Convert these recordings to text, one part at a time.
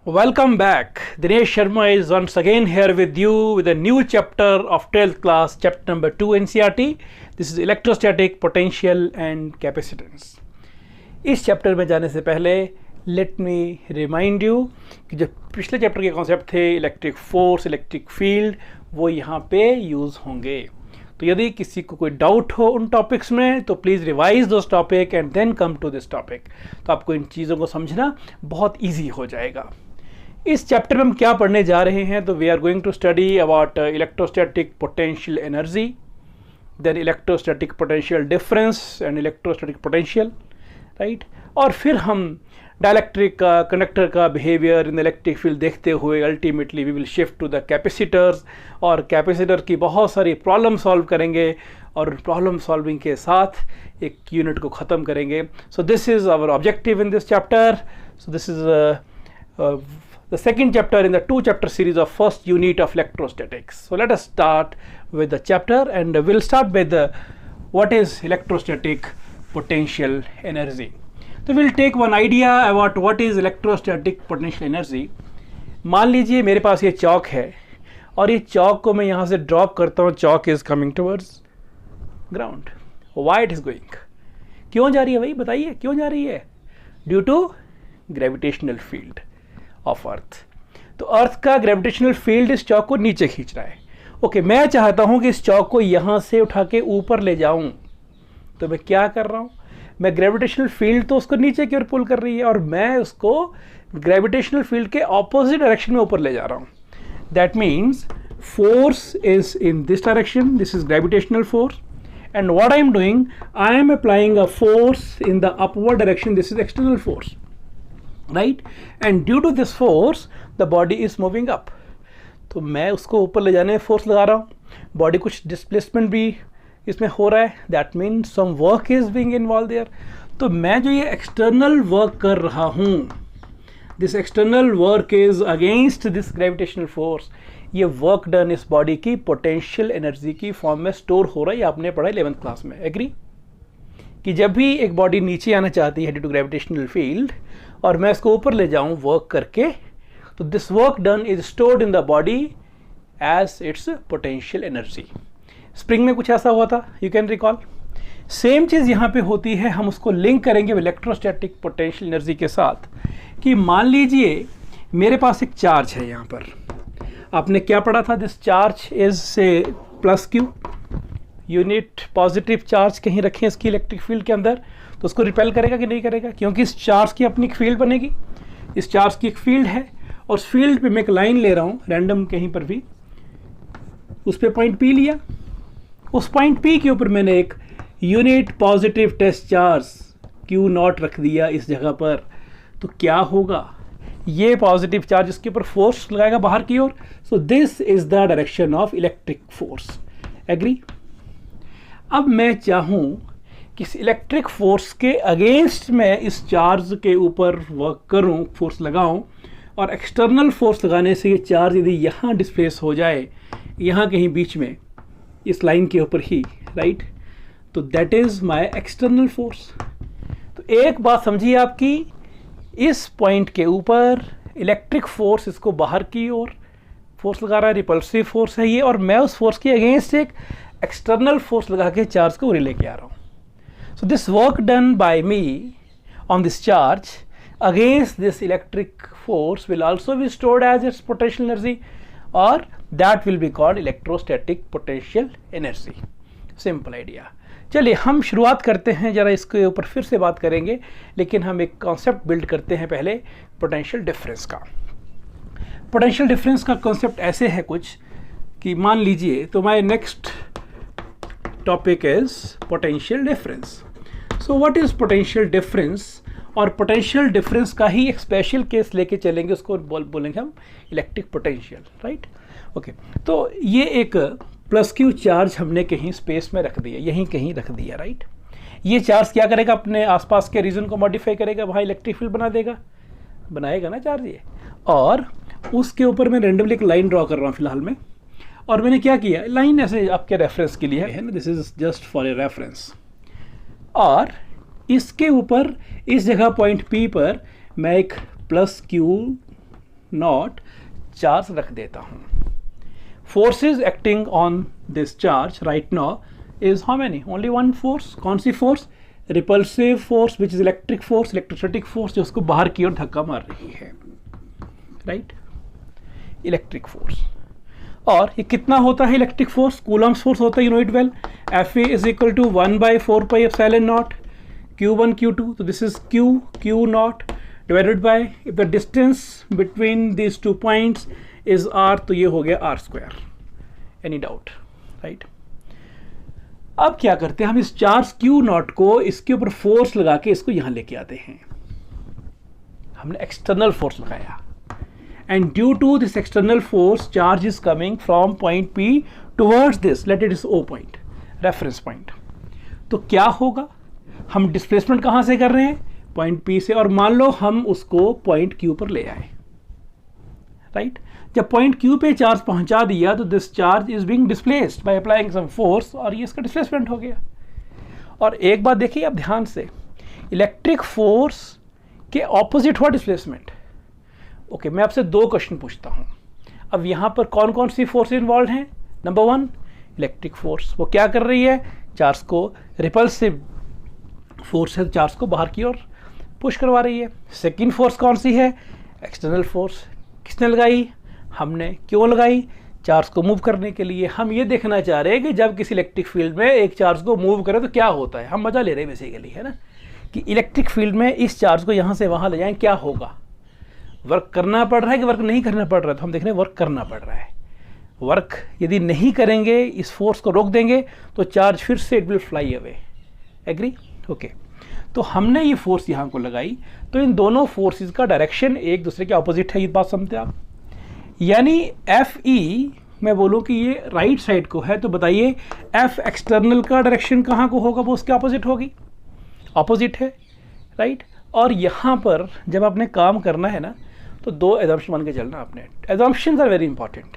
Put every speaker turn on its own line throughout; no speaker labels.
Welcome back. Dinesh Sharma is once again here with you with a new chapter of 12th class, chapter number 2 NCERT. This is electrostatic potential and capacitance. इस chapter में जाने से पहले let me remind you कि जो पिछले chapter के concept थे इलेक्ट्रिक फोर्स, इलेक्ट्रिक फील्ड, वो यहाँ पे यूज़ होंगे. तो यदि किसी को कोई डाउट हो उन टॉपिक्स में तो please revise those topic and then come to this topic. तो आपको इन चीज़ों को समझना बहुत ईजी हो जाएगा. इस चैप्टर में हम क्या पढ़ने जा रहे हैं, तो we are going to study about electrostatic potential energy, then electrostatic potential difference and electrostatic potential, right. और फिर हम डाइलेक्ट्रिक का, कंडक्टर का बिहेवियर इन इलेक्ट्रिक फील्ड देखते हुए ultimately we will shift to the capacitors और कैपेसिटर की बहुत सारी प्रॉब्लम सॉल्व करेंगे और प्रॉब्लम सॉल्विंग के साथ एक यूनिट को ख़त्म करेंगे. So this is our objective in this chapter. So this is the second chapter in the two chapter series of first unit of electrostatics. So let us start with the chapter and we'll start with what is electrostatic potential energy. So we'll take one idea about what is electrostatic potential energy. मान लीजिए मेरे पास ये चौक है और ये चौक को मैं यहाँ से ड्रॉप करता हूँ. Chalk is coming towards ground. Why it is going? क्यों जा रही है भाई, बताइए क्यों जा रही है? Due to gravitational field of earth. तो अर्थ का ग्रेविटेशनल फील्ड इस चौक को नीचे खींच रहा है. ओके, मैं चाहता हूं कि इस चौक को यहां से उठा के ऊपर ले जाऊं. तो मैं क्या कर रहा हूं, मैं ग्रेविटेशनल फील्ड तो उसको नीचे की ओर पुल कर रही है और मैं उसको ग्रेविटेशनल फील्ड के ऑपोजिट डायरेक्शन में ऊपर ले जा रहा हूं. That means force is in this direction, this is gravitational force, and what I am doing, I am applying a force in the upward direction, this is external force, right. And due to this force the body is moving up. तो मैं उसको ऊपर ले जाने में force लगा रहा हूँ, बॉडी कुछ डिस्प्लेसमेंट भी इसमें हो रहा है. That means some work is being involve there. तो मैं जो ये एक्सटर्नल वर्क कर रहा हूँ, this external work is against this gravitational force. ये वर्क डन इस बॉडी की पोटेंशियल एनर्जी की फॉर्म में स्टोर हो रहा है. ये आपने पढ़ा 11th क्लास में. एग्री कि जब भी एक बॉडी नीचे आना चाहती है ड्यू टू ग्रेविटेशनल फील्ड और मैं इसको ऊपर ले जाऊं वर्क करके, तो this work done is stored in the body as its potential energy. Spring में कुछ ऐसा हुआ था, यू कैन रिकॉल. सेम चीज़ यहाँ पे होती है. हम उसको लिंक करेंगे इलेक्ट्रोस्टैटिक पोटेंशियल एनर्जी के साथ कि मान लीजिए मेरे पास एक चार्ज है यहाँ पर. आपने क्या पढ़ा था, दिस चार्ज इज से plus Q unit positive charge कहीं रखें इसकी इलेक्ट्रिक फील्ड के अंदर, तो उसको रिपेल करेगा कि नहीं करेगा? क्योंकि इस चार्ज की अपनी एक फील्ड बनेगी. इस चार्ज की एक फील्ड है और उस फील्ड पे मैं एक लाइन ले रहा हूँ रैंडम कहीं पर भी, उस पे पॉइंट पी लिया. उस पॉइंट पी के ऊपर मैंने एक unit positive test charge q naught रख दिया इस जगह पर. तो क्या होगा, ये पॉजिटिव चार्ज इसके ऊपर फोर्स लगाएगा बाहर की ओर. So this is the direction of electric force. Agree. अब मैं चाहूँ कि इस इलेक्ट्रिक फोर्स के अगेंस्ट मैं इस चार्ज के ऊपर वर्क करूं, फोर्स लगाऊं, और एक्सटर्नल फोर्स लगाने से ये चार्ज यदि यहाँ डिस्प्लेस हो जाए, यहाँ कहीं बीच में इस लाइन के ऊपर ही, राइट, तो that is my external force. तो एक बात समझिए आपकी, इस पॉइंट के ऊपर इलेक्ट्रिक फोर्स इसको बाहर की ओर फोर्स लगा रहा है, रिपल्सिव फोर्स है ये, और मैं उस फोर्स के अगेंस्ट एक एक्सटर्नल फोर्स लगा के चार्ज को रिले के आ रहा हूँ. So this work done by me on this charge against this electric force will also be stored as its potential energy, or that will be called electrostatic potential energy. Simple idea. चलिए हम शुरुआत करते हैं, ज़रा इसके ऊपर फिर से बात करेंगे, लेकिन हम एक कॉन्सेप्ट बिल्ड करते हैं पहले पोटेंशियल डिफरेंस का. पोटेंशियल डिफरेंस का कॉन्सेप्ट ऐसे है कुछ कि मान लीजिए, तो my next topic is potential difference. So what is potential difference? और पोटेंशियल डिफरेंस का ही एक स्पेशल केस लेके चलेंगे, उसको बोलेंगे हम इलेक्ट्रिक पोटेंशियल, राइट. ओके, तो ये एक प्लस क्यू चार्ज हमने कहीं स्पेस में रख दिया, यहीं कहीं रख दिया, राइट. ये चार्ज क्या करेगा, अपने आसपास के रीजन को मॉडिफाई करेगा, वहाँ इलेक्ट्रिक फील्ड बना देगा, बनाएगा ना चार्ज ये. और उसके ऊपर मैं रेंडमली एक लाइन ड्रॉ कर रहा हूँ फिलहाल में, और मैंने क्या किया, लाइन ऐसे आपके रेफरेंस के लिए है ना, this is just for a reference. और इसके ऊपर इस जगह पॉइंट पी पर मैं एक प्लस क्यू नॉट चार्ज रख देता हूँ. Forces acting on this charge right now is how many? Only one force. कौन सी force? Repulsive force, which is electric force, electrostatic force, जो उसको बाहर की ओर धक्का मार रही है, right? Electric force. और ये कितना होता है इलेक्ट्रिक फोर्स? कूलम्स फोर्स होता है, you know it well. Fa is equal to 1/4 pi epsilon naught Q1 Q2. So this is Q naught divided by, if the distance between these 2 points is r, तो ये हो गया r square. Any doubt, right? अब क्या करते हैं हम, इस चार्ज Q नॉट को इसके ऊपर फोर्स लगा के इसको यहां लेके आते हैं. हमने एक्सटर्नल फोर्स लगाया, and due to this external force charge is coming from point P towards this, let it is O point, reference point. तो क्या होगा, हम डिस्प्लेसमेंट कहां से कर रहे हैं? पॉइंट P से, और मान लो हम उसको पॉइंट Q पर ले आए, राइट? जब पॉइंट Q पे चार्ज पहुंचा दिया तो this charge is being displaced by applying some force, और ये इसका डिस्प्लेसमेंट हो गया. और एक बात देखिए अब ध्यान से, इलेक्ट्रिक फोर्स के ऑपोजिट हुआ डिस्प्लेसमेंट. ओके, मैं आपसे 2 क्वेश्चन पूछता हूं. अब यहां पर कौन कौन सी फोर्स इन्वॉल्व हैं? नंबर 1 इलेक्ट्रिक फोर्स, वो क्या कर रही है? चार्ज को, रिपल्सिव फोर्स है, चार्ज को बाहर की ओर पुश करवा रही है. सेकेंड फोर्स कौन सी है? External force. किसने लगाई? हमने. क्यों लगाई? चार्ज को मूव करने के लिए. हम ये देखना चाह रहे हैं कि जब किसी इलेक्ट्रिक फील्ड में एक चार्ज को मूव करे तो क्या होता है. हम मजा ले रहे हैं बेसिकली, है ना, कि इलेक्ट्रिक फील्ड में इस चार्ज को यहां से वहां ले जाएं, क्या होगा. वर्क करना पड़ रहा है कि वर्क नहीं करना पड़ रहा है? तो हम देख रहे हैं वर्क करना पड़ रहा है. वर्क यदि नहीं करेंगे, इस फोर्स को रोक देंगे, तो चार्ज फिर से it will fly away. Agree? Okay. तो हमने ये फोर्स यहाँ को लगाई, तो इन दोनों फोर्सेस का डायरेक्शन एक दूसरे के ऑपोजिट है. ये बात समझते आप? यानी FE मैं बोलूँ कि ये राइट साइड को है, तो बताइए F एक्सटर्नल का डायरेक्शन कहाँ को होगा? वो उसके ऑपोजिट होगी. ऑपोजिट है, राइट? और यहाँ पर जब आपने काम करना है ना, तो 2 एजम्पशन मान के चलना आपने. Assumptions are very important.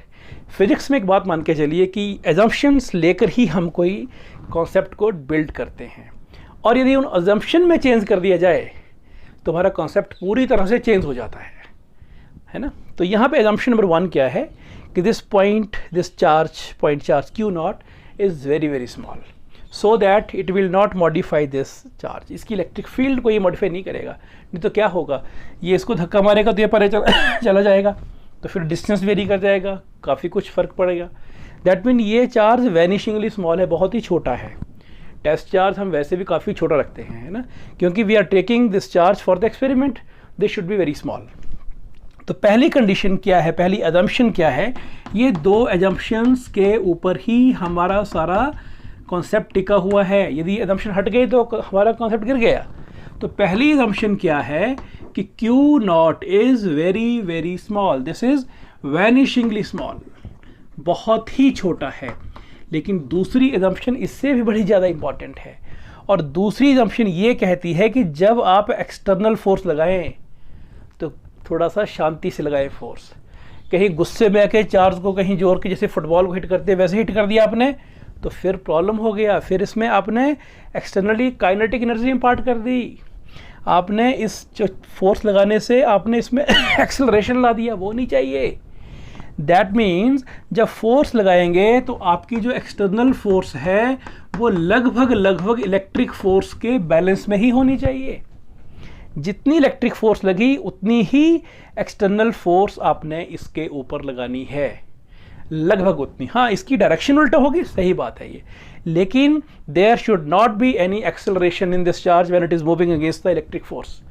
Physics में एक बात मान के चलिए कि एजम्पशंस लेकर ही हम कोई कॉन्सेप्ट को बिल्ड करते हैं, और यदि उन एजम्पशन में चेंज कर दिया जाए तो हमारा कॉन्सेप्ट पूरी तरह से चेंज हो जाता है ना. तो यहाँ पे एजम्पशन नंबर 1 क्या है कि this point charge Q not is very very small, so that it will not modify this charge. इसकी इलेक्ट्रिक फील्ड को ये मॉडिफाई नहीं करेगा. नहीं तो क्या होगा, ये इसको धक्का मारेगा तो ये परे चला जाएगा, तो फिर डिस्टेंस वेरी कर जाएगा, काफ़ी कुछ फ़र्क पड़ेगा. दैट मीन ये चार्ज वैनिशिंगली स्मॉल है, बहुत ही छोटा है. टेस्ट चार्ज हम वैसे भी काफ़ी छोटा रखते हैं, है ना, क्योंकि we are taking this charge for the experiment. This should be very small. तो पहली कंडीशन क्या है, पहली एजम्पशन क्या है? ये 2 एजम्पशंस के ऊपर ही हमारा सारा कॉन्सेप्ट टिका हुआ है. यदि एजम्पशन हट गई तो हमारा कॉन्सेप्ट गिर गया. तो पहली एजम्पशन क्या है कि Q not is very very small. This is vanishingly small, बहुत ही छोटा है. लेकिन दूसरी एजम्पशन इससे भी बड़ी ज़्यादा इंपॉर्टेंट है, और दूसरी एजम्पशन ये कहती है कि जब आप एक्सटर्नल फोर्स लगाएं तो थोड़ा सा शांति से लगाएं फोर्स. कहीं गुस्से में आके चार्ज को कहीं जोर के, जैसे फुटबॉल को हिट करते हैं वैसे हिट कर दिया आपने, तो फिर प्रॉब्लम हो गया. फिर इसमें आपने एक्सटर्नली काइनेटिक एनर्जी इम्पार्ट कर दी. आपने इस जो फोर्स लगाने से आपने इसमें एक्सेलरेशन ला दिया, वो नहीं चाहिए. दैट मीन्स जब फोर्स लगाएंगे तो आपकी जो एक्सटर्नल फोर्स है वो लगभग इलेक्ट्रिक फोर्स के बैलेंस में ही होनी चाहिए. जितनी इलेक्ट्रिक फोर्स लगी उतनी ही एक्सटर्नल फोर्स आपने इसके ऊपर लगानी है, लगभग उतनी. हाँ, इसकी डायरेक्शन उल्टा होगी, सही बात है ये, लेकिन there should not be any acceleration in this charge when it is moving against the electric force.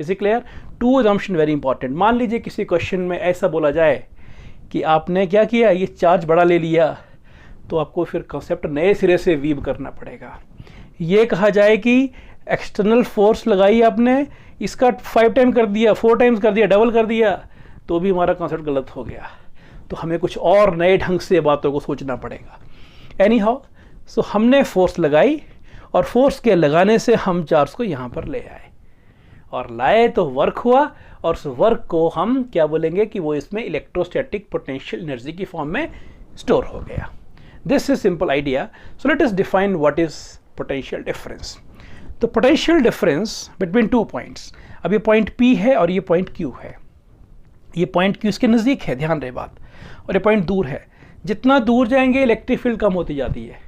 Is it clear? 2 assumption very important. मान लीजिए किसी क्वेश्चन में ऐसा बोला जाए कि आपने क्या किया, ये चार्ज बड़ा ले लिया, तो आपको फिर कॉन्सेप्ट नए सिरे से वीव करना पड़ेगा. ये कहा जाए कि एक्सटर्नल फोर्स लगाई आपने, इसका 5 टाइम कर दिया, 4 टाइम्स कर दिया, डबल कर दिया, तो भी हमारा कॉन्सेप्ट गलत हो गया. तो हमें कुछ और नए ढंग से बातों को सोचना पड़ेगा. एनी हाउ, सो हमने फोर्स लगाई, और फोर्स के लगाने से हम चार्ज को यहाँ पर ले आए, और लाए तो वर्क हुआ, और उस वर्क को हम क्या बोलेंगे कि वो इसमें इलेक्ट्रोस्टैटिक पोटेंशियल एनर्जी की फॉर्म में स्टोर हो गया. This is simple idea. So let us define what is potential difference. तो पोटेंशियल डिफरेंस बिटवीन 2 पॉइंट्स, अब ये पॉइंट P है और ये पॉइंट Q है. ये पॉइंट Q इसके नज़दीक है, ध्यान रहे बात, और ये पॉइंट दूर है। जितना दूर जाएंगे इलेक्ट्रिक फील्ड कम होती जाती है,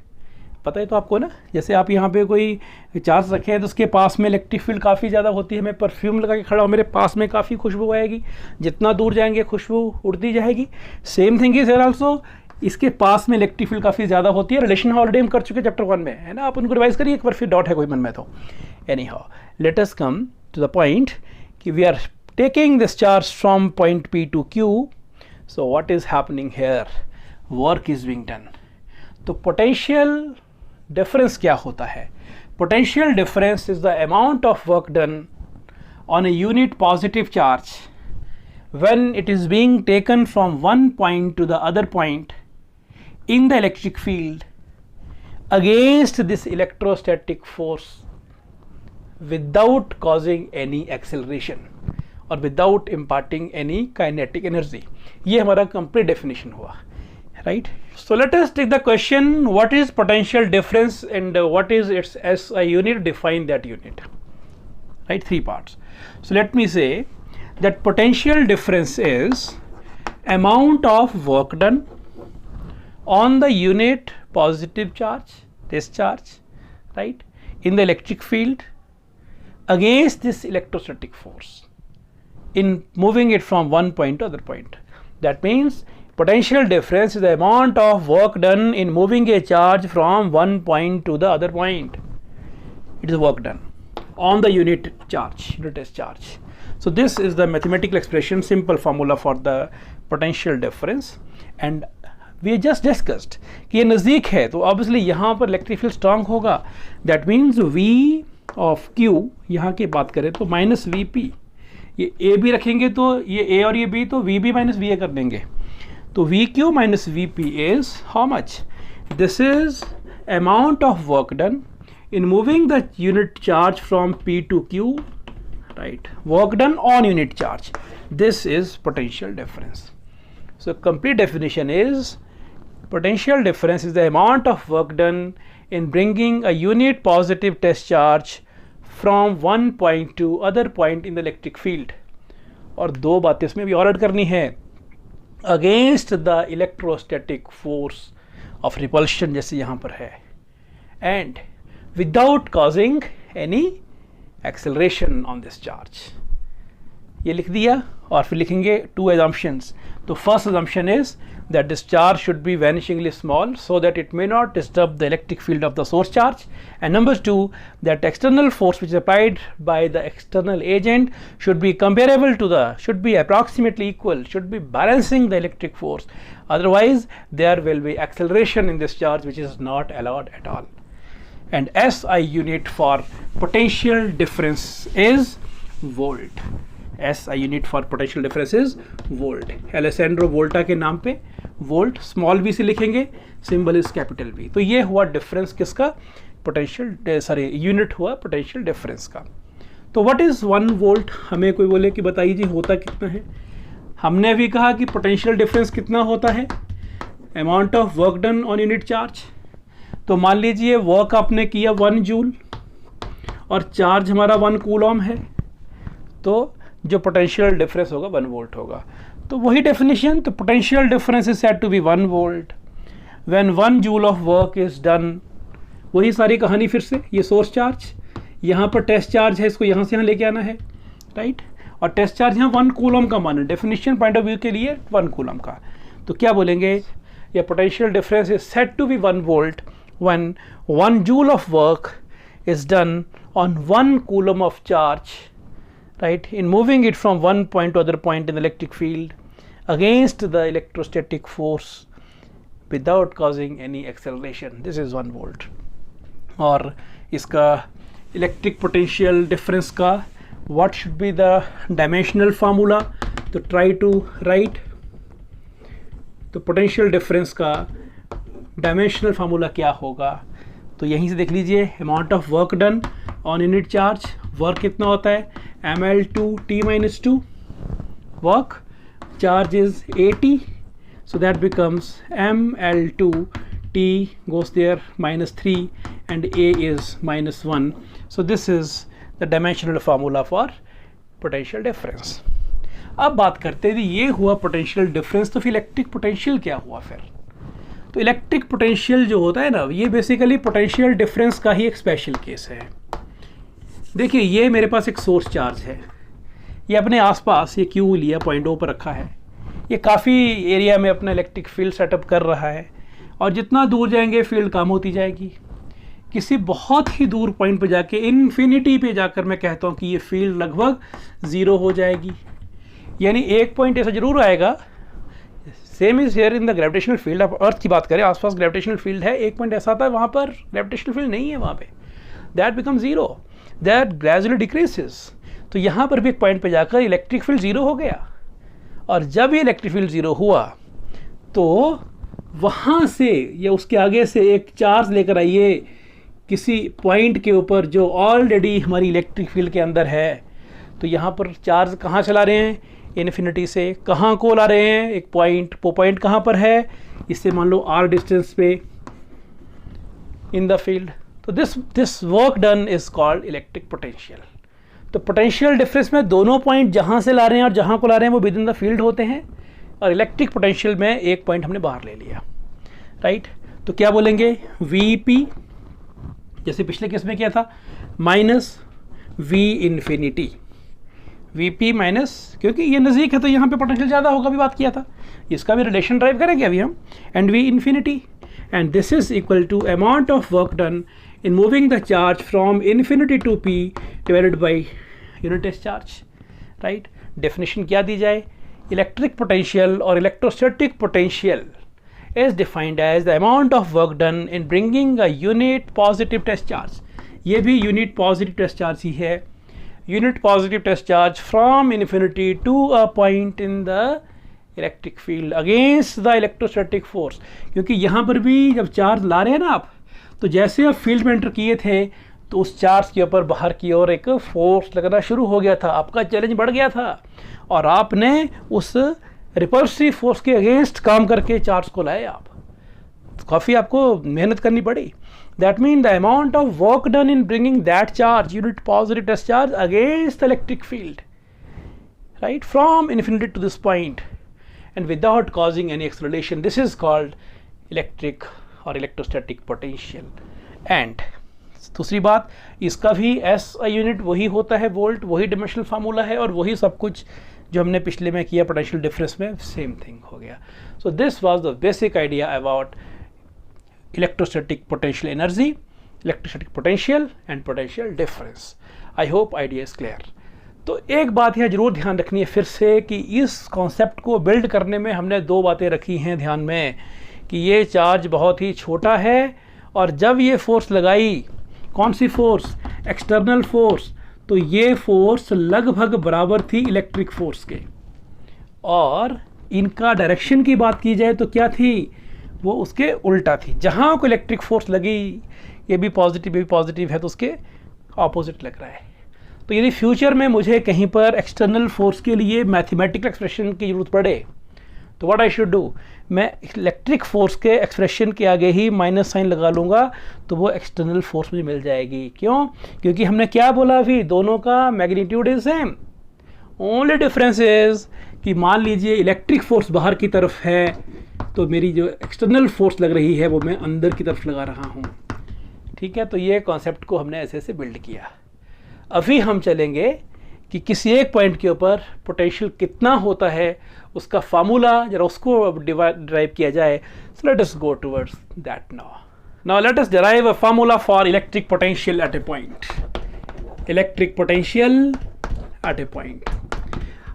पता है तो आपको ना। जैसे आप यहाँ पे कोई चार्ज रखे हैं तो उसके पास में इलेक्ट्रिक फील्ड काफ़ी ज़्यादा होती है। मैं परफ्यूम लगा के खड़ा हूँ, मेरे पास में काफ़ी खुशबू आएगी, जितना दूर जाएंगे खुशबू उड़ती जाएगी। Same thing is here also, इसके पास में इलेक्ट्रिक फील्ड काफ़ी ज़्यादा होती है। रिलेशन ऑलरेडी हम कर चुके चैप्टर 1 में, है ना, आप उनको रिवाइज करिए एक बार, फिर डाउट है कोई मन में तो। Anyhow let us come to the point कि we are taking this charge from point P to Q. So what is happening here, work is being done. तो पोटेंशियल डिफरेंस क्या होता है? Potential difference is the amount of work done on a unit positive charge when it is being taken from one point to the other point in the electric field against this electrostatic force without causing any acceleration or without imparting any kinetic energy. ये हमारा complete definition हुआ, right? So let us take the question, what is potential difference and what is its SI unit? Define that unit, right? 3 parts. So let me say that potential difference is amount of work done on the unit positive charge, this charge, right, in the electric field against this electrostatic force in moving it from one point to other point. That means potential difference is the amount of work done in moving a charge from one point to the other point. It is work done on the unit charge, unit test charge. So this is the mathematical expression, simple formula for the potential difference, and we just discussed कि ये नज़दीक है तो obviously यहाँ पर electric field strong होगा. That means V of Q, यहाँ की बात करें तो माइनस VP, ये A भी रखेंगे तो ये A और ये B तो VB माइनस VA कर देंगे. तो VQ minus VP is how much? This is amount of work done in moving the unit charge from P to Q, right, work done on unit charge. This is potential difference. So complete definition is potential difference is the amount of work done in bringing a unit positive test charge from one point to other point in the electric field. और 2 बातें इसमें भी और add करनी है, against the electrostatic force of repulsion जैसे यहाँ पर है, and without causing any acceleration on this charge. ये लिख दिया और फिर लिखेंगे 2 assumptions. तो first assumption is that this charge should be vanishingly small so that it may not disturb the electric field of the source charge, and number 2, that external force which is applied by the external agent should be comparable to the, should be approximately equal, should be balancing the electric force, otherwise there will be acceleration in this charge which is not allowed at all. And SI unit for potential difference is volt. SI unit for potential difference is volt. Alessandro Volta के नाम पे volt, small v से लिखेंगे, symbol is capital V. तो ये हुआ difference किसका? potential, sorry, unit हुआ potential difference का. तो what is 1 volt? हमें कोई बोले कि बताइए जी होता कितना है. हमने अभी कहा कि potential difference कितना होता है? amount of work done on unit charge. तो मान लीजिए वर्क आपने किया 1 जूल और चार्ज हमारा 1 कूलॉम है, तो जो पोटेंशियल डिफरेंस होगा 1 वोल्ट होगा. तो वही डेफिनेशन, तो potential difference is said to be 1 volt when 1 joule of work is done. वही सारी कहानी फिर से, ये सोर्स चार्ज, यहाँ पर टेस्ट चार्ज है, इसको यहाँ से यहाँ लेके आना है, राइट, और टेस्ट चार्ज यहाँ 1 कूलॉम का माना, डेफिनेशन पॉइंट ऑफ व्यू के लिए 1 कूलॉम का. तो क्या बोलेंगे, ये potential difference is said to be 1 volt when 1 joule of work is done on 1 coulomb of charge, right, in moving it from one point to other point in the electric field against the electrostatic force without causing any acceleration. This is 1 volt. और इसका electric potential difference का what should be the dimensional formula? तो try to write. तो potential difference का dimensional formula क्या होगा? तो यहीं से देख लीजिए, amount of work done on unit charge, work कितना होता है ml2t-2, work charge is 80, so that becomes ml2t goes there -3 and a is -1. So this is the dimensional formula for potential difference. अब बात करते हैं ये हुआ पोटेंशियल डिफरेंस, तो फिर इलेक्ट्रिक पोटेंशियल क्या हुआ फिर? तो इलेक्ट्रिक पोटेंशियल जो होता है ना, ये बेसिकली पोटेंशियल डिफरेंस का ही एक स्पेशल केस है। देखिए ये मेरे पास एक सोर्स चार्ज है, ये अपने आसपास ये क्यू लिया पॉइंट ओ पर रखा है, ये काफ़ी एरिया में अपना इलेक्ट्रिक फील्ड सेटअप कर रहा है, और जितना दूर जाएंगे फील्ड कम होती जाएगी। किसी बहुत ही दूर पॉइंट पे जाके इन्फिनिटी पे जाकर मैं कहता हूँ कि ये फील्ड लगभग ज़ीरो हो जाएगी। यानी एक पॉइंट ऐसा जरूर आएगा, same is here in the gravitational field. आप अर्थ की बात करें, आसपास ग्रेविटेशनल फील्ड है, एक पॉइंट ऐसा आता है वहाँ पर ग्रेविटेशनल फील्ड नहीं है, वहाँ पे that become zero, that gradually decreases. तो यहाँ पर भी एक पॉइंट पे जाकर इलेक्ट्रिक फील्ड ज़ीरो हो गया, और जब ये इलेक्ट्रिक फील्ड ज़ीरो हुआ तो वहाँ से या उसके आगे से एक चार्ज लेकर आइए किसी पॉइंट के ऊपर जो ऑलरेडी हमारी इलेक्ट्रिक फील्ड के अंदर है। तो यहाँ पर चार्ज कहाँ चला रहे हैं? इन्फिनिटी से कहाँ को ला रहे हैं? एक पॉइंट, वो पॉइंट कहाँ पर है? इससे मान लो r डिस्टेंस पे इन द फील्ड। तो this work done is called electric potential. तो पोटेंशियल डिफरेंस में दोनों पॉइंट जहाँ से ला रहे हैं और जहाँ को ला रहे हैं वो विद इन द फील्ड होते हैं, और इलेक्ट्रिक पोटेंशियल में एक पॉइंट हमने बाहर ले लिया, राइट। तो क्या बोलेंगे? Vp, जैसे पिछले केस में क्या था, minus V infinity, Vp minus, क्योंकि ये नज़दीक है तो यहाँ पे पोटेंशियल ज़्यादा होगा, अभी बात किया था, इसका भी रिलेशन ड्राइव करेंगे अभी हम, and V infinity, and this is equal to amount of work done in moving the charge from infinity to p divided by unit charge, right? Definition क्या दी जाए? Electric potential or electrostatic potential is defined as the amount of work done in bringing a unit positive test charge. ये भी unit positive test charge ही है, unit positive test charge from infinity to a point in the electric field against the electrostatic force। क्योंकि यहाँ पर भी जब charge ला रहे हैं ना आप, तो जैसे आप फील्ड में एंटर किए थे तो उस चार्ज के ऊपर बाहर की ओर एक फोर्स लगना शुरू हो गया था, आपका चैलेंज बढ़ गया था, और आपने उस रिपल्सिव फोर्स के अगेंस्ट काम करके चार्ज को लाए आप, तो काफ़ी आपको मेहनत करनी पड़ी। That mean the amount of work done in bringing that charge unit positive test charge against the electric field, right, from infinity to this point and without causing any acceleration, this is called electric और electrostatic potential. And दूसरी बात, इसका भी SI unit वही होता है, volt, वही dimensional formula है, और वही सब कुछ जो हमने पिछले में किया पोटेंशियल डिफरेंस में, सेम थिंग हो गया। सो this was the basic idea about electrostatic potential energy, electrostatic potential and potential difference. I hope idea is clear. तो एक बात यह जरूर ध्यान रखनी है फिर से कि इस कॉन्सेप्ट को बिल्ड करने में हमने दो बातें रखी हैं ध्यान में, कि ये चार्ज बहुत ही छोटा है, और जब ये फोर्स लगाई, कौन सी फोर्स? एक्सटर्नल फोर्स, तो ये फोर्स लगभग बराबर थी इलेक्ट्रिक फोर्स के, और इनका डायरेक्शन की बात की जाए तो क्या थी? वो उसके उल्टा थी। जहाँ को इलेक्ट्रिक फोर्स लगी, ये भी पॉजिटिव है, तो उसके ऑपोजिट लग रहा है। तो यदि फ्यूचर में मुझे कहीं पर एक्सटर्नल फोर्स के लिए मैथमेटिकल एक्सप्रेशन की जरूरत पड़े, तो व्हाट आई शुड डू? मैं इलेक्ट्रिक फोर्स के एक्सप्रेशन के आगे ही माइनस साइन लगा लूँगा, तो वो एक्सटर्नल फोर्स मुझे मिल जाएगी। क्यों? क्योंकि हमने क्या बोला अभी, दोनों का magnitude is same, only difference is कि मान लीजिए इलेक्ट्रिक फोर्स बाहर की तरफ है, तो मेरी जो एक्सटर्नल फोर्स लग रही है वो मैं अंदर की तरफ लगा रहा हूँ, ठीक है। तो ये कॉन्सेप्ट को हमने ऐसे ऐसे बिल्ड किया। अभी हम चलेंगे कि किसी एक पॉइंट के ऊपर पोटेंशियल कितना होता है, उसका फार्मूला जरा उसको डिराइव किया जाए। So let us go towards that now let us derive a formula for electric potential at A point. Electric potential at A point.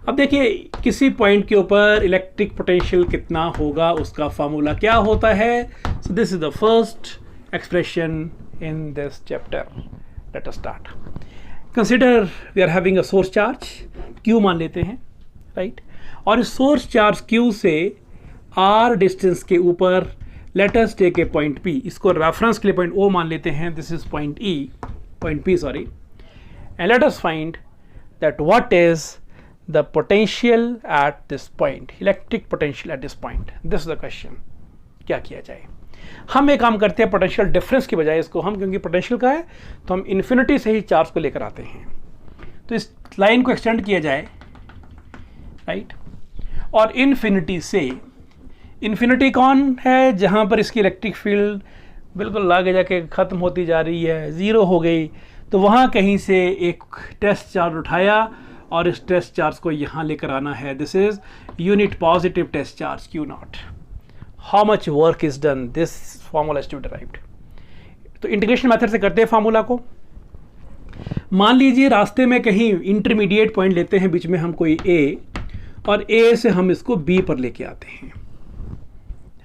अब देखिए किसी पॉइंट के ऊपर इलेक्ट्रिक पोटेंशियल कितना होगा, उसका फार्मूला क्या होता है। So this is the first expression in this chapter. Let us start. Consider we are having a source charge Q मान लेते हैं, राइट, और इस सोर्स चार्ज Q से R डिस्टेंस के ऊपर let us take a point P, इसको reference के लिए पॉइंट O मान लेते हैं, this is point P sorry, and let us find that what is the potential at this point, electric potential at this point. This is the question. क्या किया जाए? हम एक काम करते हैं, पोटेंशियल डिफरेंस की बजाय इसको हम, क्योंकि पोटेंशियल का है तो हम इन्फिनिटी से ही चार्ज को लेकर आते हैं, तो इस लाइन को एक्सटेंड किया जाए राइट। और इन्फिनिटी से, इन्फिनिटी कौन है, जहाँ पर इसकी इलेक्ट्रिक फील्ड बिल्कुल आगे जाके ख़त्म होती जा रही है, ज़ीरो हो गई, तो वहाँ कहीं से एक टेस्ट चार्ज उठाया और इस टेस्ट चार्ज को यहाँ लेकर आना है। This is unit positive test charge Q naught. How much work is done, this formula is to be derived. तो इंटीग्रेशन मेथड से करते हैं फार्मूला को। मान लीजिए रास्ते में कहीं इंटरमीडिएट पॉइंट लेते हैं, बीच में हम कोई A, और A से हम इसको B पर लेके आते हैं,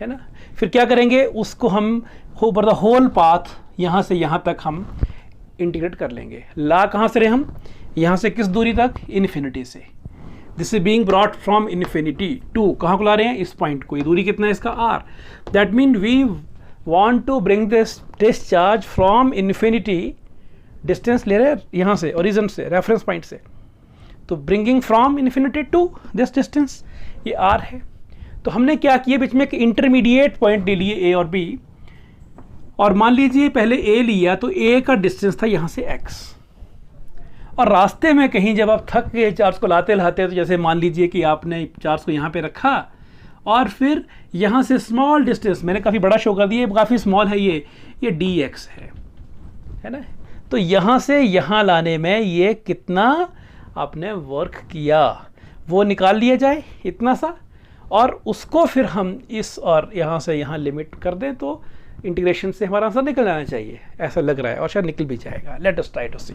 है ना। फिर क्या करेंगे, उसको हम ओवर द होल पाथ यहाँ से यहाँ तक हम इंटीग्रेट कर लेंगे। ला कहाँ से रहे हम, यहाँ से किस दूरी तक, इन्फिनिटी से। This is being brought from infinity to, कहाँ को ला रहे हैं, इस पॉइंट को। ये दूरी कितना है इसका, R। That mean we want to bring this test charge from infinity, distance ले रहे हैं यहाँ से, ओरिजिन से, रेफरेंस पॉइंट से, तो bringing from infinity to this distance, ये R है। तो हमने क्या किया, बीच में एक इंटरमीडिएट पॉइंट ले लिए A और B, और मान लीजिए पहले A लिया तो A का डिस्टेंस था यहाँ से X, और रास्ते में कहीं जब आप थक गए चार्ज को लाते लाते, तो जैसे मान लीजिए कि आपने चार्ज को यहाँ पे रखा और फिर यहाँ से स्मॉल डिस्टेंस, मैंने काफ़ी बड़ा शो कर दिया, काफ़ी स्मॉल है ये dx है ना। तो यहाँ से यहाँ लाने में ये कितना आपने वर्क किया वो निकाल लिया जाए, इतना सा, और उसको फिर हम इस और यहाँ से यहाँ लिमिट कर दें, तो इंटीग्रेशन से हमारा आंसर निकल जाना चाहिए, ऐसा लग रहा है, और शायद निकल भी जाएगा। लेट अस ट्राई टू सी।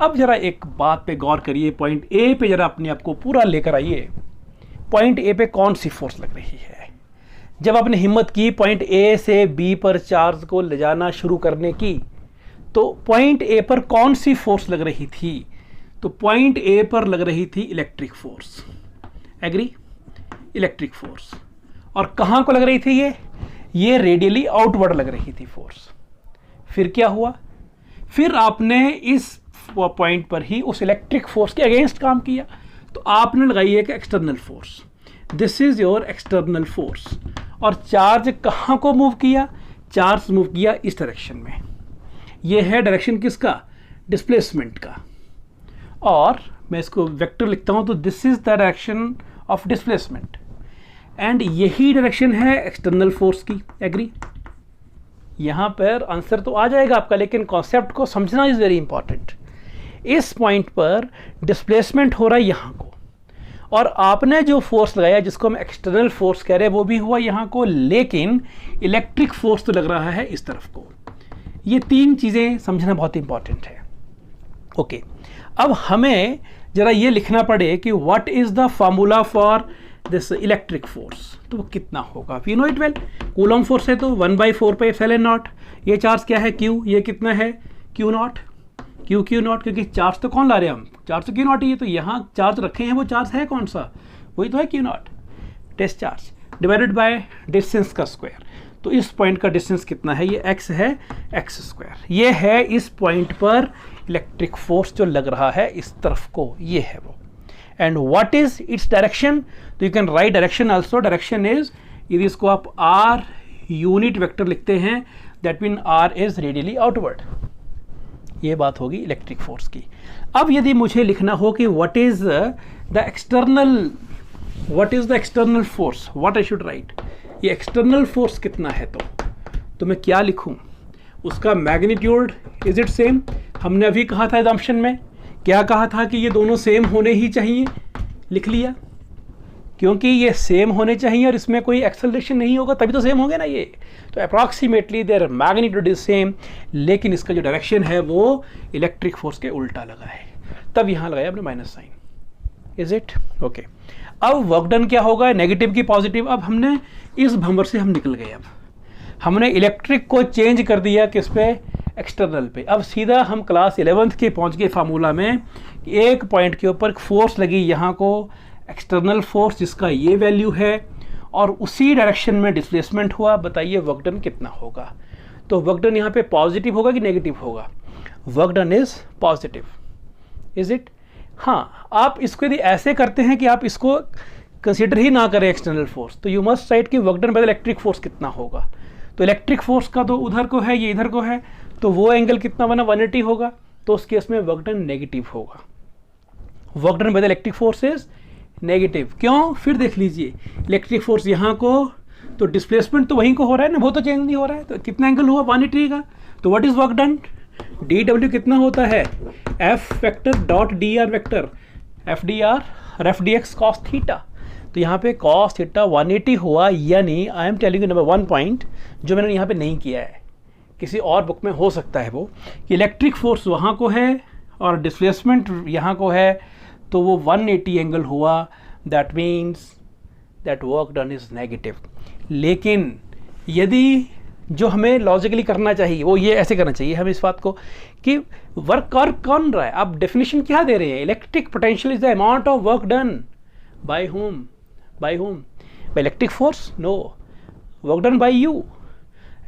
अब जरा एक बात पे गौर करिए, पॉइंट A पे जरा अपने आप को पूरा लेकर आइए। पॉइंट A पे कौन सी फोर्स लग रही है, जब आपने हिम्मत की पॉइंट A से B पर चार्ज को ले जाना शुरू करने की, तो पॉइंट A पर कौन सी फोर्स लग रही थी, तो पॉइंट A पर लग रही थी electric force. Agree, electric force. और कहाँ को लग रही थी ये रेडियली आउटवर्ड लग रही थी फोर्स। फिर क्या हुआ, फिर आपने इस पॉइंट पर ही उस इलेक्ट्रिक फोर्स के अगेंस्ट काम किया, तो आपने लगाई एक external force. This is your external force. और चार्ज कहाँ को मूव किया, चार्ज मूव किया इस डायरेक्शन में। ये है डायरेक्शन किसका, डिस्प्लेसमेंट का। और मैं इसको वेक्टर लिखता हूँ, तो this is the direction of displacement, and यही डायरेक्शन है एक्सटर्नल फोर्स की। एग्री, यहाँ पर आंसर तो आ जाएगा आपका, लेकिन कॉन्सेप्ट को समझना इज वेरी इंपॉर्टेंट। इस पॉइंट पर डिस्प्लेसमेंट हो रहा है यहाँ को, और आपने जो फोर्स लगाया जिसको हम एक्सटर्नल फोर्स कह रहे हैं वो भी हुआ यहाँ को, लेकिन इलेक्ट्रिक फोर्स तो लग रहा है इस तरफ को। ये तीन चीज़ें समझना बहुत इंपॉर्टेंट है। ओके, अब हमें जरा ये लिखना पड़े कि what is the formula for this electric force, तो वो कितना होगा। We know it well, coulomb force है तो 1/4πε0। ये चार्ज क्या है, Q, ये कितना है, Q नॉट, Q नॉट, क्योंकि चार्ज तो कौन ला रहे हैं हम, चार्ज तो Q नॉट ही है, तो यहाँ चार्ज रखे हैं, वो चार्ज है कौन सा, वही तो है Q naught, test charge divided by distance का स्क्वायर। तो इस पॉइंट का डिस्टेंस कितना है, ये x है, x²। ये है इस पॉइंट पर इलेक्ट्रिक फोर्स जो लग रहा है इस तरफ को, ये है वो। And what is its direction, तो you can write direction also. Direction is, यदि इसको आप r यूनिट वेक्टर लिखते हैं, that mean r is radially outward. ये बात होगी इलेक्ट्रिक फोर्स की। अब यदि मुझे लिखना हो कि what is the external force, what I should right, ये एक्सटर्नल फोर्स कितना है, तो मैं क्या लिखूं, उसका मैग्नीट्यूड, इज इट सेम। हमने अभी कहा था एग्जाम्पशन में, क्या कहा था कि ये दोनों सेम होने ही चाहिए, लिख लिया, क्योंकि ये सेम होने चाहिए और इसमें कोई एक्सेलरेशन नहीं होगा तभी तो सेम होंगे ना ये। तो approximately there magnitude is same, लेकिन इसका जो डायरेक्शन है वो इलेक्ट्रिक फोर्स के उल्टा लगा है, तब यहाँ लगाया आपने minus sign. Is it okay. अब वर्क डन क्या होगा, नेगेटिव की पॉजिटिव। अब हमने इस भंवर से हम निकल गए, अब हमने इलेक्ट्रिक को चेंज कर दिया किस पे, एक्सटर्नल पे। अब सीधा हम क्लास 11th के पहुंच गए फार्मूला में, एक पॉइंट के ऊपर फोर्स लगी यहाँ को, एक्सटर्नल फोर्स जिसका ये वैल्यू है, और उसी डायरेक्शन में डिस्प्लेसमेंट हुआ। बताइए वर्क डन कितना होगा, तो वर्क डन यहाँ पे पॉजिटिव होगा कि नेगेटिव होगा, work done is positive. Is it, हाँ। आप इसको यदि ऐसे करते हैं कि आप इसको कंसीडर ही ना करें एक्सटर्नल फोर्स, तो यू मस्ट राइट कि work done bye electric force कितना होगा। तो इलेक्ट्रिक फोर्स का तो उधर को है, ये इधर को है, तो वो एंगल कितना बना, 180 होगा, तो उस केस में वर्क डन नेगेटिव होगा। Work done by the electric force is negative. क्यों? फिर देख लीजिए इलेक्ट्रिक फोर्स यहाँ को, तो डिस्प्लेसमेंट तो वहीं को हो रहा है ना, वो तो चेंज नहीं हो रहा है, तो कितना एंगल हुआ 180 का। तो what is work done? D W कितना होता है? F vector dot D R vector, F D R और F D X cos theta. तो यहाँ पे कॉस थीटा 180 हुआ, यानी I am telling you number 1 point जो मैंने यहाँ पे नहीं किया है, किसी और बुक में हो सकता है वो, कि इलेक्ट्रिक फोर्स वहाँ को है और डिस्प्लेसमेंट यहाँ को है, तो वो 180 एंगल हुआ। That means that work done is negative. लेकिन यदि जो हमें लॉजिकली करना चाहिए वो ये ऐसे करना चाहिए हमें इस बात को कि वर्क कौन रहा है। आप डेफिनेशन क्या दे रहे हैं? Electric potential is the amount of work done by whom, by electric force? No, work done by you.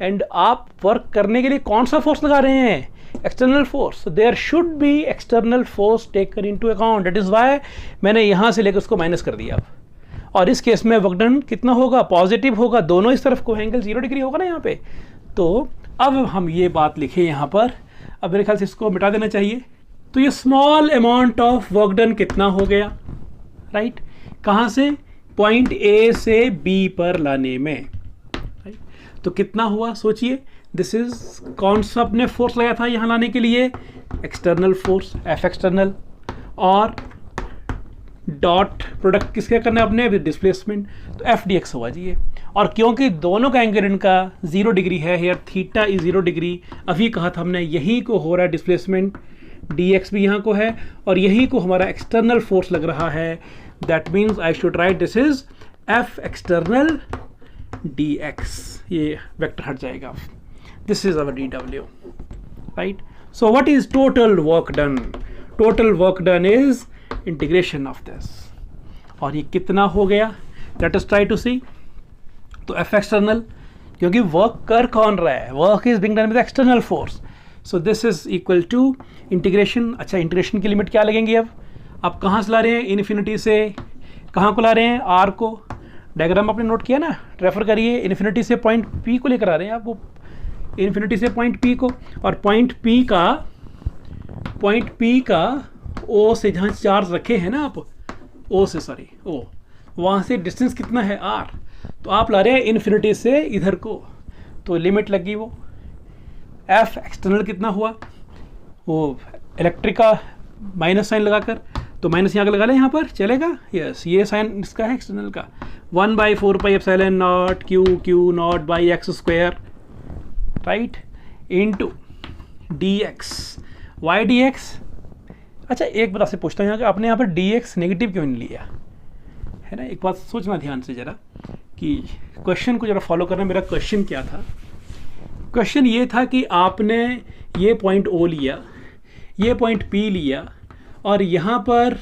And आप वर्क करने के लिए कौन सा फोर्स लगा रहे हैं? External force. There should be external force taken into account. That is why मैंने यहाँ से लेकर उसको माइनस कर दिया। और इस केस में वर्क डन कितना होगा? पॉजिटिव होगा, दोनों इस तरफ को एंगल 0 डिग्री होगा ना यहाँ पे। तो अब हम ये बात लिखें यहाँ पर, अब मेरे ख्याल से इसको मिटा देना चाहिए। तो ये small amount of work done कितना हो गया, राइट? कहाँ से? पॉइंट ए से बी पर लाने में, राइट? तो कितना हुआ सोचिए। दिस इज कौन सा अपने फोर्स लगाया था यहाँ लाने के लिए? एक्सटर्नल फोर्स, एफ एक्सटर्नल, और डॉट प्रोडक्ट किसके करना है अपने? डिस्प्लेसमेंट, तो एफ डी एक्स हुआ जी ये। और क्योंकि दोनों का एंगल इनका 0 डिग्री है, हेयर थीटा इज 0 डिग्री, अभी कहा था हमने यही को हो रहा है डिस्प्लेसमेंट, डी एक्स भी यहाँ को है और यही को हमारा एक्सटर्नल फोर्स लग रहा है। That means I should write this is F external d x, ये वेक्टर हट जाएगा। दिस इज अवर डी डब्ल्यू, right? So what is total work done? Total work done is integration of this, और ये कितना हो गया? Let us try to see. तो एफ एक्सटर्नल, क्योंकि वर्क कर कौन रहा है? Work is being done with external force, so this is equal to integration. अच्छा, इंटीग्रेशन की लिमिट क्या लगेंगी अब? आप कहाँ से ला रहे हैं? इन्फिनिटी से कहाँ को ला रहे हैं? आर को। डायग्राम आपने नोट किया ना, रेफर करिए। इन्फिनिटी से पॉइंट पी को लेकर आ रहे हैं आप, वो इन्फिनिटी से पॉइंट पी को, और पॉइंट पी का ओ से जहाँ चार्ज रखे हैं ना आप, ओ से, सॉरी ओ, वहाँ से डिस्टेंस कितना है? आर। तो आप ला रहे हैं इन्फिनिटी से इधर को, तो लिमिट लगी वो। एफ एक्सटर्नल कितना हुआ? वो इलेक्ट्रिक का माइनस साइन लगाकर, तो माइनस यहाँ का लगा लें, यहाँ पर चलेगा? यस, ये साइन इसका है एक्सटर्नल का। 1/4 pi epsilon naught q naught by x square, right, into d x. Why d x? अच्छा, एक बात आपसे पूछता हूँ यहाँ कि आपने यहाँ पर डी एक्स नेगेटिव क्यों नहीं लिया है ना? एक बात सोचना ध्यान से ज़रा, कि क्वेश्चन को ज़रा फॉलो करना। मेरा क्वेश्चन क्या था? क्वेश्चन ये था कि आपने ये पॉइंट ओ लिया, ये पॉइंट पी लिया, और यहाँ पर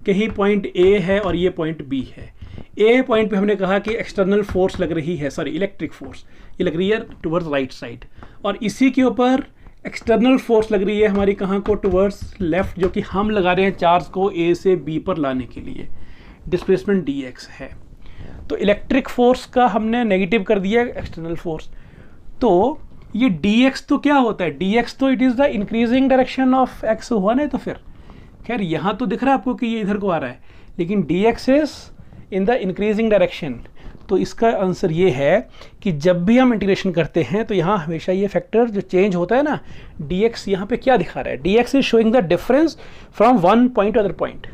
कहीं पॉइंट ए है और ये पॉइंट बी है। ए पॉइंट पे हमने कहा कि एक्सटर्नल फोर्स लग रही है, सॉरी इलेक्ट्रिक फोर्स, ये लग रही है टुवर्ड्स राइट साइड, और इसी के ऊपर एक्सटर्नल फोर्स लग रही है हमारी कहाँ को? टुवर्ड्स लेफ्ट, जो कि हम लगा रहे हैं चार्ज को ए से बी पर लाने के लिए। डिस्प्लेसमेंट डी एक्स है, तो इलेक्ट्रिक फोर्स का हमने नेगेटिव कर दिया एक्सटर्नल फोर्स। तो ये डी एक्स तो क्या होता है? डी एक्स तो it is the increasing direction of x हुआ ना। तो फिर खैर यहाँ तो दिख रहा है आपको कि ये इधर को आ रहा है, लेकिन D x is in the increasing direction. तो इसका आंसर ये है कि जब भी हम इंटीग्रेशन करते हैं तो यहाँ हमेशा ये फैक्टर जो चेंज होता है ना, डी एक्स यहाँ पे क्या दिखा रहा है? D x is showing the difference from one point two other point.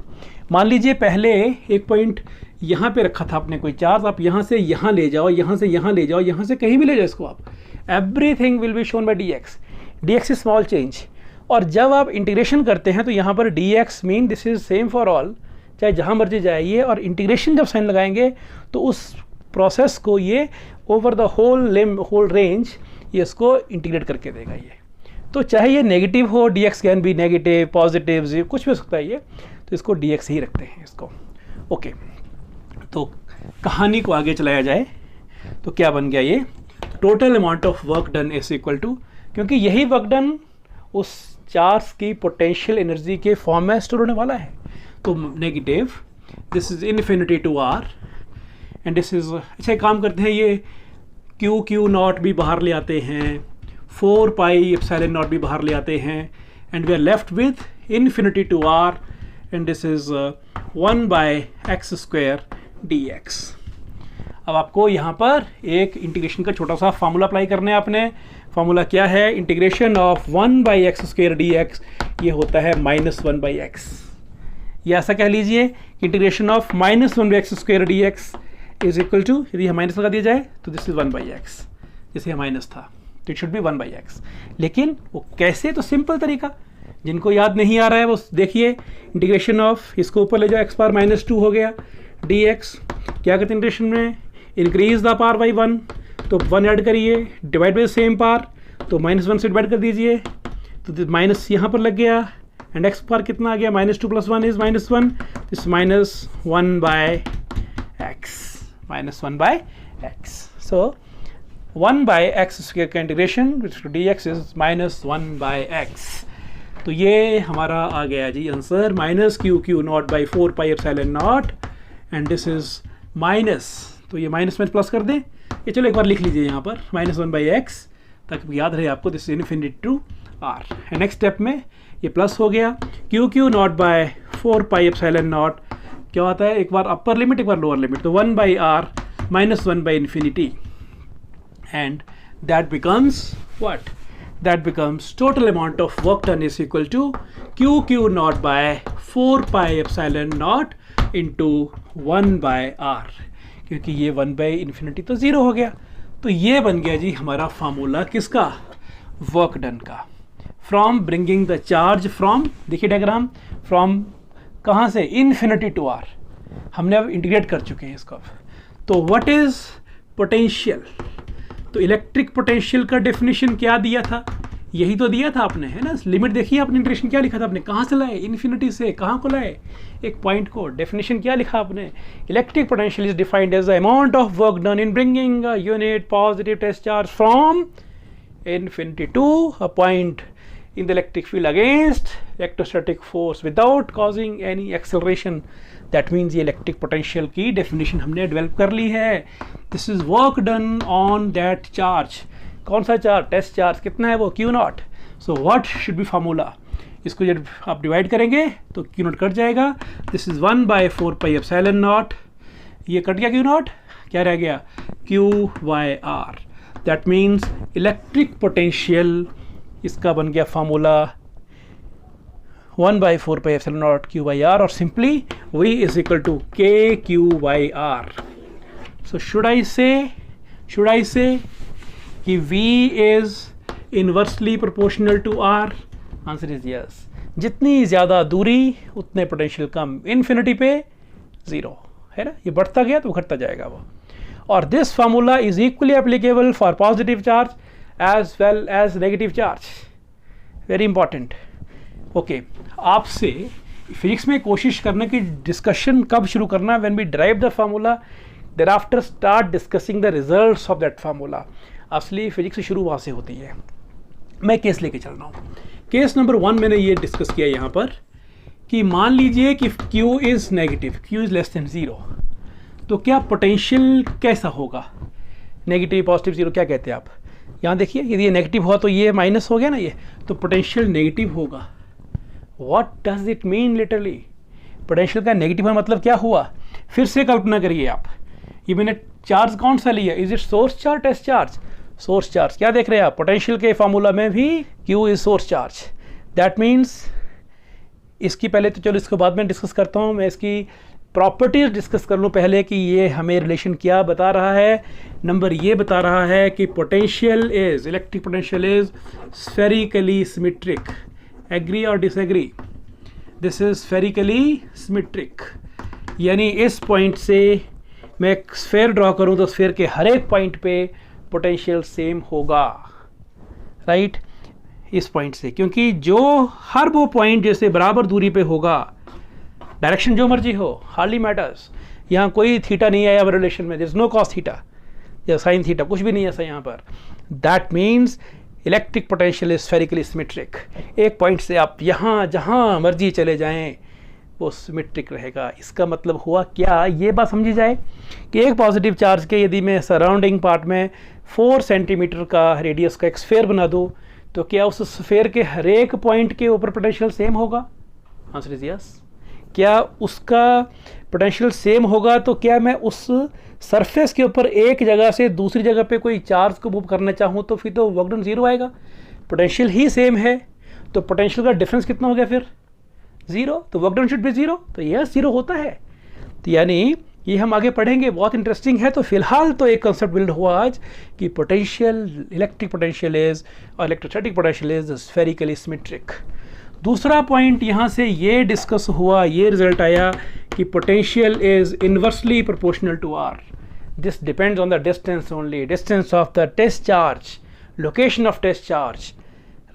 मान लीजिए पहले एक पॉइंट यहाँ पे रखा था आपने कोई चार्ज, आप यहाँ से यहाँ ले जाओ, यहाँ से यहाँ ले जाओ, यहाँ से कहीं भी ले जाओ इसको आप, everything will be shown by D x. D x is small change. और जब आप इंटीग्रेशन करते हैं तो यहाँ पर D x mean this is same for all, चाहे जहाँ मर्जी जाइए, और इंटीग्रेशन जब साइन लगाएंगे तो उस प्रोसेस को ये ओवर द होल रेंज ये इसको इंटीग्रेट करके देगा ये। तो चाहे ये नेगेटिव हो, D x can be negative, positive, कुछ भी हो सकता है ये, तो इसको डी एक्स ही रखते हैं इसको। ओके, तो कहानी को आगे चलाया जाए तो क्या बन गया ये? Total amount of work done is equal to, क्योंकि यही वर्क डन उस चार्ज की पोटेंशियल एनर्जी के फॉर्म में स्टोर होने वाला है, तो negative, this is infinity to r and this is, अच्छा काम करते हैं, ये क्यू नॉट भी बाहर ले आते हैं, 4 पाई एप्सिलॉन नॉट भी बाहर ले आते हैं, and we are left with infinity to r, and this is 1 by x square d x. अब आपको यहाँ पर एक इंटीग्रेशन का छोटा सा फार्मूला अप्लाई करना है आपने। फार्मूला क्या है? Integration of 1 by x square d x, ये होता है -1 बाई एक्स। ये ऐसा कह लीजिए integration of -1 by x square d x is equal to, यदि यहाँ माइनस लगा दिया जाए तो दिस इज 1 बाई एक्स, जैसे यहाँ माइनस था तो it should be 1 by x. लेकिन वो कैसे? तो सिंपल तरीका, जिनको याद नहीं आ रहा है वो देखिए, इंटीग्रेशन ऑफ, इसको ऊपर ले जाओ, एक्स पावर -2 हो गया डी एक्स। क्या करते हैं इंटीग्रेशन में? इंक्रीज द पावर बाई 1, तो 1 ऐड करिए, डिवाइड बाई सेम पावर, तो -1 से डिवाइड कर दीजिए, तो माइनस यहाँ पर लग गया, एंड एक्स पावर कितना आ गया? -2 + 1 is -1, this -1 by X, -1 by X. So 1 by x square का integration which D x is -1 by X. तो ये हमारा आ गया जी answer, -q(q0/4πε0) and this is minus, तो ये माइनस में प्लस कर दें, ये चलो एक बार लिख लीजिए यहाँ पर -1 बाई एक्स, ताकि याद रहे आपको, this is infinity to r. And next step में ये प्लस हो गया, q(q0/4πε0) क्या होता है? एक बार अपर लिमिट, एक बार लोअर लिमिट, तो 1 by r -1 by infinity, and that becomes what? That becomes total amount of work done is equal to q(q0/4πε0) into 1 by r, क्योंकि ये 1 बाई इन्फिनिटी तो 0 हो गया। तो ये बन गया जी हमारा फार्मूला किसका? वर्क डन का। From bringing the charge from, देखिए डायग्राम, फ्रॉम कहाँ से? Infinity to r. हमने अब इंटीग्रेट कर चुके हैं इसको। तो व्हाट इज पोटेंशियल? तो इलेक्ट्रिक पोटेंशियल का डेफिनेशन क्या दिया था? यही तो दिया था आपने, है ना? लिमिट देखिए आपने, इंटीग्रेशन क्या लिखा था आपने? कहाँ से लाए? इन्फिनिटी से कहाँ को लाए? एक पॉइंट को। डेफिनेशन क्या लिखा आपने? Electric potential is defined as the amount of work done in bringing a unit positive test charge from infinity to a point in the electric field against electrostatic force without causing any acceleration. That means ये electric potential की definition हमने develop कर ली है। This is work done on that charge. कौन सा charge? Test charge. कितना है वो? Q0. So what should be formula? इसको जब आप डिवाइड करेंगे तो Q0 कट जाएगा। This is 1 by 4πε0। ये कट गया Q0, क्या रह गया? Q/R. That means electric potential, इसका बन गया फार्मूला 1 by 4πε0 Q/R, और simply V is equal to KQ/R. So should I say कि V is inversely proportional to R? Answer is yes. जितनी ज़्यादा दूरी उतने पोटेंशियल कम, इन्फिनिटी पे 0 है ना, ये बढ़ता गया तो घटता जाएगा वो। और this formula is equally applicable for positive charge as well as negative charge. Very important. Okay, आपसे फिजिक्स में कोशिश करने की डिस्कशन कब शुरू करना? when we derive the formula, thereafter start discussing the results of that formula. असली physics की शुरू वहाँ से होती है। मैं केस लेके चल रहा हूँ। केस नंबर 1 मैंने ये डिस्कस किया यहाँ पर कि मान लीजिए कि Q is negative, Q is less than 0, तो क्या पोटेंशियल कैसा होगा? नेगेटिव, पॉजिटिव, 0 क्या कहते हैं आप? यहाँ देखिए, यदि ये नेगेटिव हुआ तो ये माइनस हो गया ना, ये तो पोटेंशियल नेगेटिव होगा। What does it mean literally? Potential का नेगेटिव होना मतलब क्या हुआ? फिर से कल्पना करिए आप, ये मैंने चार्ज कौन सा लिया? Is it source charge, test charge? Source charge. क्या देख रहे हैं आप? पोटेंशियल के फार्मूला में भी Q is source charge. That means, इसकी पहले तो चलो इसको बाद में डिस्कस करता हूँ, मैं इसकी प्रॉपर्टीज डिस्कस कर लूँ पहले कि ये हमें रिलेशन क्या बता रहा है। नंबर ये बता रहा है कि potential is, electric potential is spherically symmetric. Agree और disagree? This is spherically symmetric, यानी इस पॉइंट से मैं एक स्फेयर ड्रॉ करूँ तो स्फेयर के हर एक पॉइंट पे पोटेंशियल सेम होगा, राइट? इस पॉइंट से, क्योंकि जो हर वो पॉइंट जैसे बराबर दूरी पे होगा, डायरेक्शन जो मर्जी हो, हार्डली मैटर्स। यहाँ कोई थीटा नहीं आया रिलेशन में, there is no cos theta या साइन थीटा, कुछ भी नहीं है ऐसा यहाँ पर। That means electric potential is spherically symmetric. एक पॉइंट से आप यहाँ जहाँ मर्जी चले जाएं वो सिमेट्रिक रहेगा। इसका मतलब हुआ क्या? ये बात समझी जाए कि एक पॉजिटिव चार्ज के यदि मैं सराउंडिंग पार्ट में 4 सेंटीमीटर का रेडियस का एक स्फेयर बना दूँ तो क्या उस स्फेयर के हर एक पॉइंट के ऊपर पोटेंशियल सेम होगा? Answer is yes. क्या उसका पोटेंशियल सेम होगा? तो क्या मैं उस सरफेस के ऊपर एक जगह से दूसरी जगह पे कोई चार्ज को मूव करना चाहूँ तो फिर तो वर्क डन ज़ीरो आएगा। पोटेंशियल ही सेम है तो पोटेंशियल का डिफरेंस कितना हो गया फिर? ज़ीरो। तो work done should be zero. तो यह ज़ीरो होता है। तो यानी ये हम आगे पढ़ेंगे, बहुत इंटरेस्टिंग है। तो फिलहाल तो एक कंसेप्ट बिल्ड हुआ आज कि पोटेंशियल, इलेक्ट्रिक पोटेंशियल इज और electrostatic potential is spherically symmetric. दूसरा पॉइंट यहाँ से ये डिस्कस हुआ, ये रिजल्ट आया कि potential is inversely proportional to r. This depends on the distance only, distance of the test charge, location of test charge,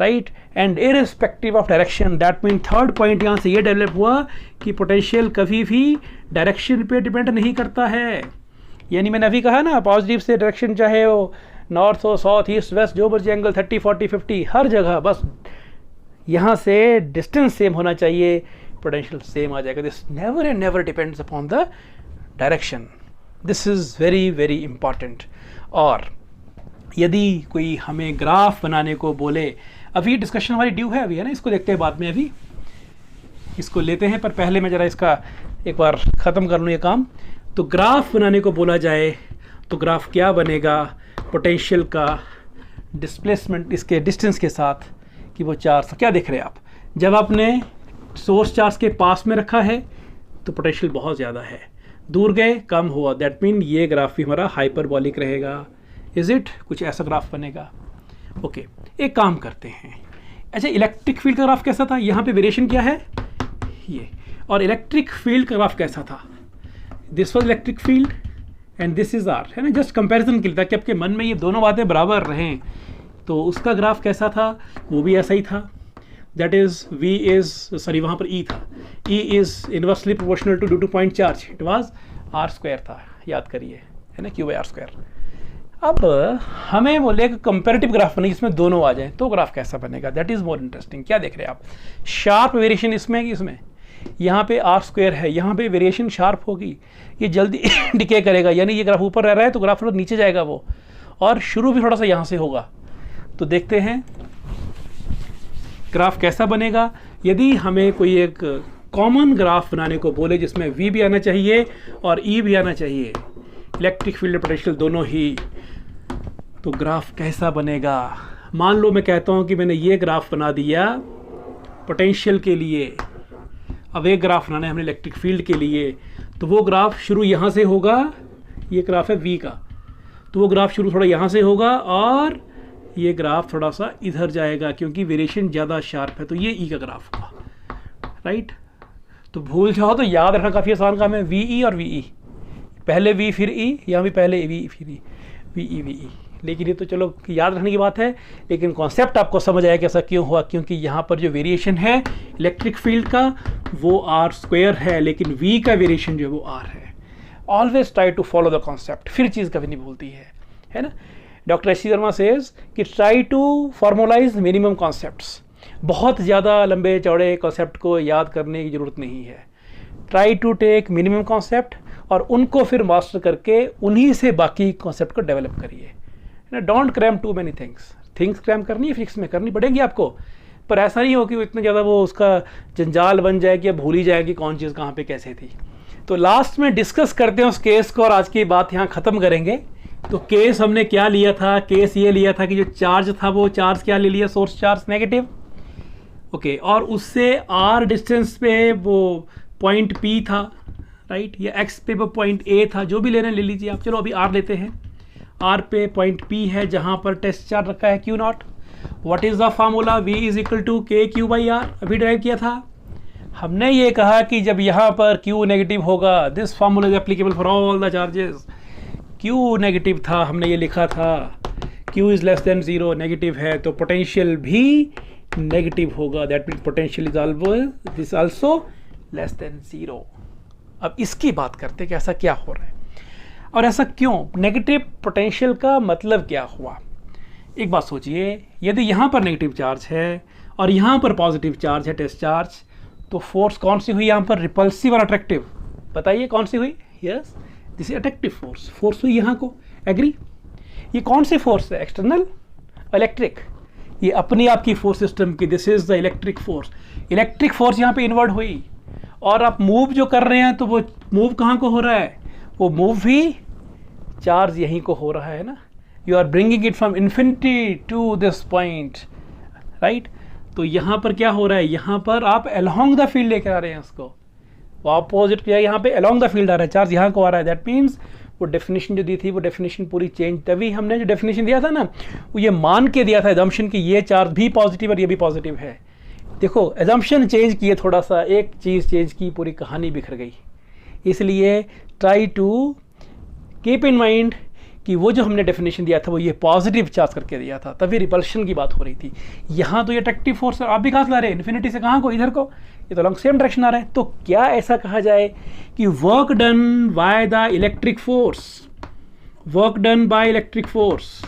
right, and irrespective of direction. That mean third point यहाँ से ये develop हुआ कि potential कभी भी direction पे depend नहीं करता है। यानी मैंने अभी कहा ना, पॉजिटिव से डायरेक्शन चाहे वो नॉर्थ हो, साउथ, ईस्ट, वेस्ट, जो मर्जी एंगल 30, 40, 50, हर जगह बस यहाँ से डिस्टेंस सेम होना चाहिए, पोटेंशियल सेम आ जाएगा। This never and never depends upon the direction. This is very very important. और यदि कोई हमें ग्राफ बनाने को बोले, अभी डिस्कशन हमारी ड्यू है अभी, है ना, इसको देखते हैं बाद में, अभी इसको लेते हैं, पर पहले मैं ज़रा इसका एक बार ख़त्म कर लूँ ये काम। तो ग्राफ बनाने को बोला जाए तो ग्राफ क्या बनेगा? पोटेंशियल का डिस्प्लेसमेंट इसके डिस्टेंस के साथ कि वो चार्ज, क्या देख रहे हैं आप? जब आपने सोर्स चार्ज के पास में रखा है तो पोटेंशियल बहुत ज़्यादा है, दूर गए कम हुआ, दैट मीन ये ग्राफ भी हमारा हाइपरबॉलिक रहेगा। Is it? कुछ ऐसा ग्राफ बनेगा। ओके, एक काम करते हैं। अच्छा, इलेक्ट्रिक फील्ड का ग्राफ कैसा था? यहाँ पे वेरिएशन क्या है? ये। और इलेक्ट्रिक फील्ड का ग्राफ कैसा था? This was electric field and this is r, है ना, जस्ट कंपैरिजन के लिए, ताकि आपके मन में ये दोनों बातें बराबर रहें। तो उसका ग्राफ कैसा था? वो भी ऐसा ही था। That is V is, sorry वहाँ पर E था, E is inversely proportional to due to point charge, it was R² था, याद करिए, है ना, Q/R²। अब हमें बोले कि कंपैरेटिव ग्राफ बने जिसमें दोनों आ जाए, तो ग्राफ कैसा बनेगा? That is more interesting. क्या देख रहे हैं आप? शार्प वेरिएशन इसमें है कि इसमें? यहाँ पे R² है, यहाँ पे वेरिएशन शार्प होगी, ये जल्दी डिके करेगा, यानी ये ग्राफ ऊपर रह रहा है तो ग्राफ थोड़ा नीचे जाएगा वो, और शुरू भी थोड़ा सा यहाँ से होगा। तो देखते हैं ग्राफ कैसा बनेगा। यदि हमें कोई एक कॉमन ग्राफ बनाने को बोले जिसमें V भी आना चाहिए और E भी आना चाहिए, इलेक्ट्रिक फील्ड पोटेंशियल दोनों ही, तो ग्राफ कैसा बनेगा? मान लो मैं कहता हूँ कि मैंने ये ग्राफ बना दिया पोटेंशियल के लिए, अब एक ग्राफ बनाना है हमने इलेक्ट्रिक फील्ड के लिए, तो वो ग्राफ शुरू यहाँ से होगा, ये ग्राफ है V का, तो वो ग्राफ शुरू थोड़ा यहाँ से होगा और ये ग्राफ थोड़ा सा इधर जाएगा क्योंकि वेरिएशन ज़्यादा शार्प है, तो ये E का ग्राफ हुआ, राइट। तो भूल जाओ तो याद रखना काफ़ी आसान काम है, VE और VE, पहले V फिर E, यहाँ भी पहले V फिर E, VE। लेकिन ये तो चलो याद रखने की बात है, लेकिन कॉन्सेप्ट आपको समझ आया कि ऐसा क्यों हुआ, क्योंकि यहाँ पर जो वेरिएशन है इलेक्ट्रिक फील्ड का वो R² है, लेकिन V का वेरिएशन जो है वो R है। Always try to follow the concept, फिर चीज़ कभी नहीं भूलती है ना। Doctor S C Verma says कि try to formulise minimum concepts. बहुत ज़्यादा लंबे चौड़े कॉन्सेप्ट को याद करने की ज़रूरत नहीं है। Try to take minimum concept और उनको फिर मास्टर करके उन्हीं से बाकी कॉन्सेप्ट को डेवलप करिए ना। Don't cram too many things cram करनी है, फिजिक्स में करनी पड़ेगी आपको, पर ऐसा नहीं हो कि वो इतना ज़्यादा वो उसका जंजाल बन जाए कि अब भूल ही जाए कि कौन चीज़ कहाँ पे कैसे थी। तो लास्ट में डिस्कस करते हैं उस केस को और आज की बात यहाँ ख़त्म करेंगे। तो केस हमने क्या लिया था? केस ये लिया था कि जो चार्ज था वो चार्ज क्या ले लिया? सोर्स चार्ज नेगेटिव, ओके, और उससे R डिस्टेंस पे वो पॉइंट P था, राइट, या X पे वो पॉइंट A था, जो भी लेना ले लीजिए आप। चलो अभी R लेते हैं। R पे पॉइंट P है जहाँ पर टेस्ट चार्ज रखा है Q0। What is the formula? V is equal to KQ/R। अभी ड्राइव किया था हमने, ये कहा कि जब यहाँ पर Q नेगेटिव होगा, this formula is applicable for all the charges. Q negative था, हमने ये लिखा था Q is less than 0, negative है तो पोटेंशियल भी नेगेटिव होगा, that mean potential is always this also less than 0। अब इसकी बात करते हैं कि ऐसा क्या हो रहा है और ऐसा क्यों, नेगेटिव पोटेंशियल का मतलब क्या हुआ। एक बात सोचिए, यदि यहाँ पर नेगेटिव चार्ज है और यहाँ पर पॉजिटिव चार्ज है, टेस्ट चार्ज, तो फोर्स कौन सी हुई यहाँ पर? रिपल्सिव और अट्रैक्टिव। बताइए कौन सी हुई? Yes, this is attractive force. Force हुई यहाँ को, एग्री। ये कौन सी फोर्स है? External, electric. ये अपनी आपकी फोर्स सिस्टम की, this is the electric force. Electric force यहाँ पे इन्वर्ट हुई और आप मूव जो कर रहे हैं तो वो मूव कहाँ को हो रहा है, वो मूव भी चार्ज यहीं को हो रहा है ना, you are bringing it from infinity to this point, right. तो यहाँ पर क्या हो रहा है, यहाँ पर आप अलोंग द फील्ड लेकर आ रहे हैं उसको, वो अपोजिट किया, यहाँ पे अलोंग द फील्ड आ रहा है, चार्ज यहाँ को आ रहा है। दैट मीन्स वो डेफिनेशन जो दी थी वो डेफिनेशन पूरी चेंज, तभी हमने जो डेफिनेशन दिया था ना वो ये मान के दिया था एजम्पशन कि ये चार्ज भी पॉजिटिव और ये भी पॉजिटिव है। देखो एजम्पशन चेंज किए, थोड़ा सा एक चीज़ चेंज की, पूरी कहानी बिखर गई। इसलिए try to keep in mind कि वो जो हमने डेफिनेशन दिया था वो ये पॉजिटिव चार्ज करके दिया था, तभी रिपल्शन की बात हो रही थी। यहाँ तो ये अट्रैक्टिव फोर्स आप भी कहाँ से ला रहे हैं, इन्फिनिटी से कहाँ को, इधर को, ये तो लॉन्ग सेम डायरेक्शन आ रहा है। तो क्या ऐसा कहा जाए कि work done by the electric force, work done bye electric force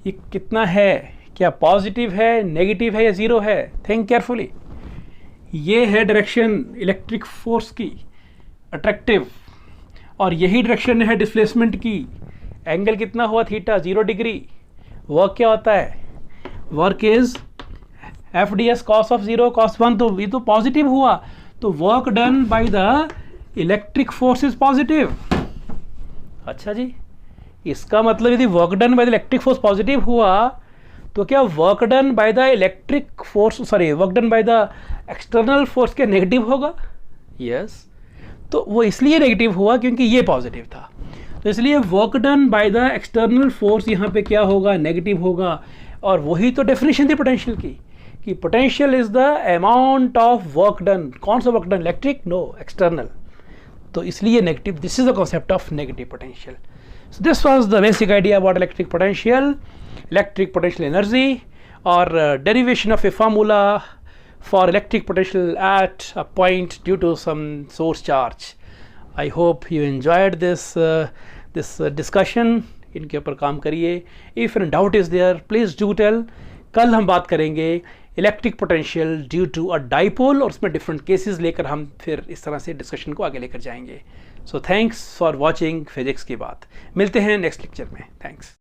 ये कितना है, क्या पॉजिटिव है, नेगेटिव है या ज़ीरो है? Think carefully. ये है डायरेक्शन इलेक्ट्रिक फोर्स की, अट्रैक्टिव, और यही डायरेक्शन है डिस्प्लेसमेंट की। एंगल कितना हुआ, थीटा, 0 डिग्री। वर्क क्या होता है, work is F D S cos of 0 cos 1, तो ये तो पॉजिटिव हुआ, तो work done by the electric force is positive. अच्छा जी, इसका मतलब यदि work done by the electric force positive हुआ तो क्या work done by the electric force, sorry work done by the external force क्या नेगेटिव होगा? यस। तो वो इसलिए नेगेटिव हुआ क्योंकि ये पॉजिटिव था, तो इसलिए work done by the external force यहाँ पे क्या होगा, नेगेटिव होगा। और वही तो डेफिनेशन थी पोटेंशियल की, कि potential is the amount of work done. कौन सा work done, electric? No, external. तो इसलिए negative, this is the concept of negative potential. So this was the basic idea about electric potential, electric potential energy, और derivation of a formula for electric potential at a point due to some source charge. I hope you enjoyed this discussion. इनके ऊपर काम करिए. If any doubt is there, please do tell. कल हम बात करेंगे electric potential due to a dipole, और उसमें डिफरेंट केसेस लेकर हम फिर इस तरह से डिस्कशन को आगे लेकर जाएंगे. So thanks for watching physics की बात. मिलते हैं नेक्स्ट लेक्चर में. थैंक्स.